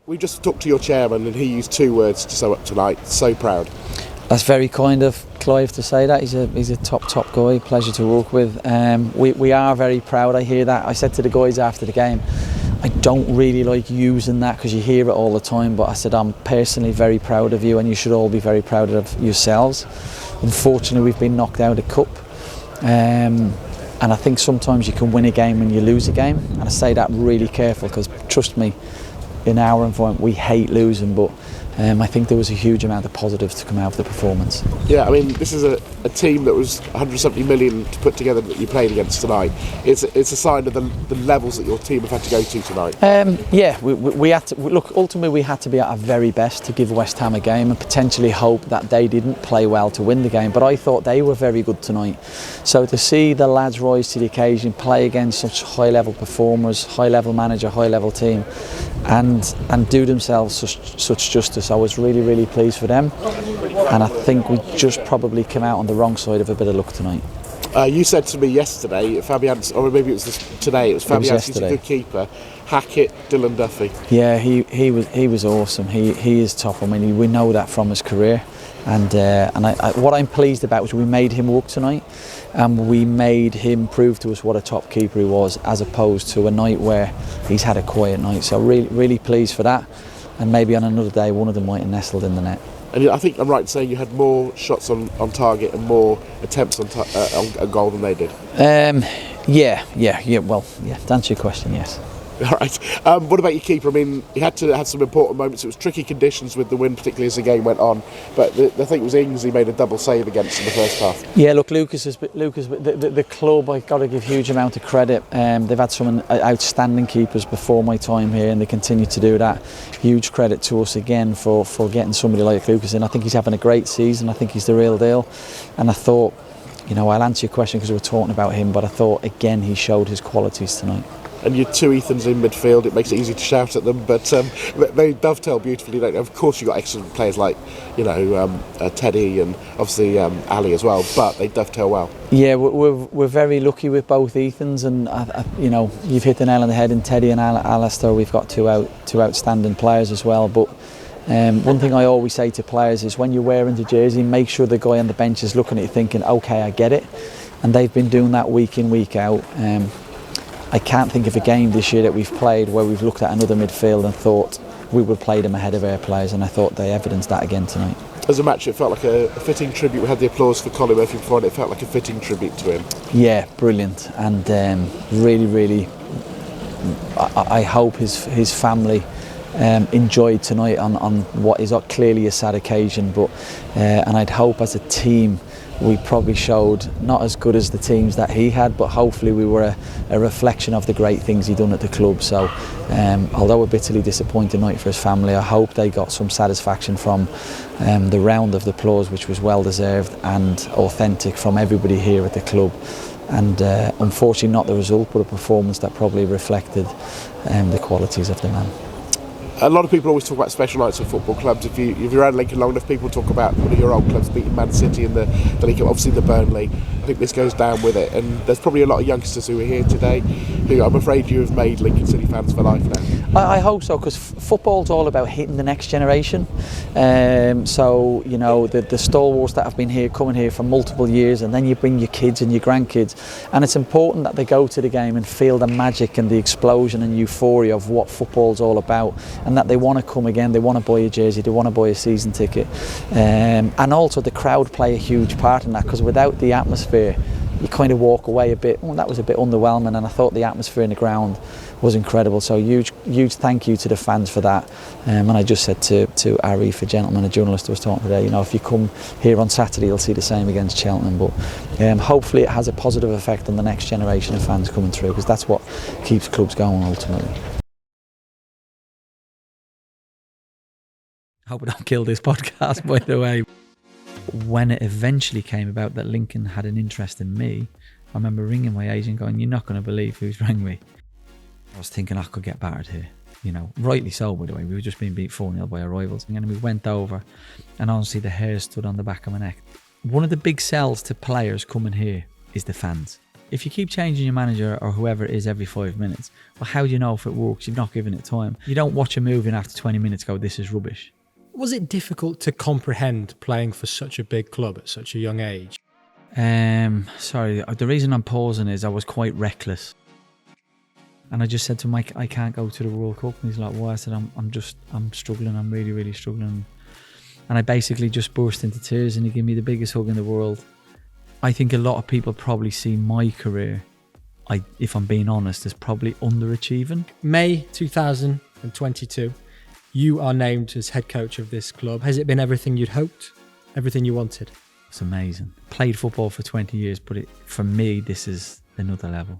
We just talked to your chairman and he used 2 words to sum up tonight: so proud. That's very kind of Clive to say that. He's a top guy, pleasure to work with. We are very proud. I hear that. I said to the guys after the game, I don't really like using that because you hear it all the time, but I said I'm personally very proud of you and you should all be very proud of yourselves. Unfortunately, we've been knocked out of the cup. And I think sometimes you can win a game and you lose a game. And I say that really careful because trust me, in our environment we hate losing, but I think there was a huge amount of positives to come out of the performance. Yeah, I mean, this is a team that was 170 million to put together that you played against tonight. It's a sign of the levels that your team have had to go to tonight. Yeah, we had to look. Ultimately, we had to be at our very best to give West Ham a game and potentially hope that they didn't play well to win the game. But I thought they were very good tonight. So to see the lads rise to the occasion, play against such high-level performers, high-level manager, high-level team, and do themselves such justice, I was really pleased for them. And I think we just probably came out on the wrong side of a bit of luck tonight. You said to me yesterday, Fabianski, or maybe it was today, it was Fabianski's a good keeper. Hackett, Dylan Duffy. Yeah, he was awesome. He is top. I mean, we know that from his career. And what I'm pleased about was we made him work tonight, and we made him prove to us what a top keeper he was, as opposed to a night where he's had a quiet night. So really pleased for that. And maybe on another day, one of them might have nestled in the net. And I think I'm right in saying you had more shots on target and more attempts on goal than they did. Yeah. Well, to answer your question, yes. All right. What about your keeper? I mean, he had to have some important moments. It was tricky conditions with the wind, particularly as the game went on. But I think it was Ings he made a double save against in the first half. Yeah, look, the club, I've got to give huge amount of credit. They've had some outstanding keepers before my time here, and they continue to do that. Huge credit to us again for getting somebody like Lucas in. I think he's having a great season. I think he's the real deal. And I thought, I'll answer your question because we were talking about him, but I thought again he showed his qualities tonight. And your 2 Ethans in midfield, it makes it easy to shout at them, but they dovetail beautifully, don't they? Of course you've got excellent players like, Teddy and obviously Ali as well, but they dovetail well. Yeah, we're very lucky with both Ethans, and you've hit the nail on the head in Teddy and Alistair. We've got two outstanding players as well, but one thing I always say to players is when you're wearing the jersey, make sure the guy on the bench is looking at you thinking, okay, I get it. And they've been doing that week in, week out. I can't think of a game this year that we've played where we've looked at another midfield and thought we would play them ahead of our players, and I thought they evidenced that again tonight. As a match, it felt like a fitting tribute. We had the applause for Colin Murphy before, and it felt like a fitting tribute to him. Yeah, brilliant, and really, I hope his family enjoyed tonight on what is clearly a sad occasion, but and I'd hope as a team we probably showed not as good as the teams that he had, but hopefully we were a reflection of the great things he'd done at the club. So although a bitterly disappointing night for his family, I hope they got some satisfaction from the round of applause, which was well deserved and authentic from everybody here at the club. And unfortunately not the result, but a performance that probably reflected the qualities of the man. A lot of people always talk about special nights at football clubs. If you're around Lincoln long enough, people talk about one of your old clubs beating Man City in the League, obviously the Burnley. I think this goes down with it, and there's probably a lot of youngsters who are here today who I'm afraid you have made Lincoln City fans for life now. I hope so, because football's all about hitting the next generation. So the stalwarts that have been coming here for multiple years, and then you bring your kids and your grandkids, and it's important that they go to the game and feel the magic and the explosion and euphoria of what football's all about, and that they want to come again, they want to buy a jersey, they want to buy a season ticket, and also the crowd play a huge part in that, because without the atmosphere you kind of walk away a bit, that was a bit underwhelming, and I thought the atmosphere in the ground was incredible. So huge thank you to the fans for that. And I just said to Arif, a gentleman, a journalist I was talking today, if you come here on Saturday you'll see the same against Cheltenham, but hopefully it has a positive effect on the next generation of fans coming through, because that's what keeps clubs going ultimately. Hope I don't kill this podcast, by the way. When it eventually came about that Lincoln had an interest in me, I remember ringing my agent going, "You're not going to believe who's rang me." I was thinking I could get battered here. Rightly so, by the way. We were just being beat 4-0 by our rivals. And we went over, and honestly the hair stood on the back of my neck. One of the big sells to players coming here is the fans. If you keep changing your manager or whoever it is every 5 minutes, well, how do you know if it works? You've not given it time. You don't watch a movie and after 20 minutes go, this is rubbish. Was it difficult to comprehend playing for such a big club at such a young age? Sorry, the reason I'm pausing is I was quite reckless. And I just said to Mike, I can't go to the World Cup. And he's like, why? I said, I'm struggling. I'm really, really struggling. And I basically just burst into tears and he gave me the biggest hug in the world. I think a lot of people probably see my career, if I'm being honest, as probably underachieving. May 2022, you are named as head coach of this club. Has it been everything you'd hoped? Everything you wanted? It's amazing. Played football for 20 years, but for me, this is another level.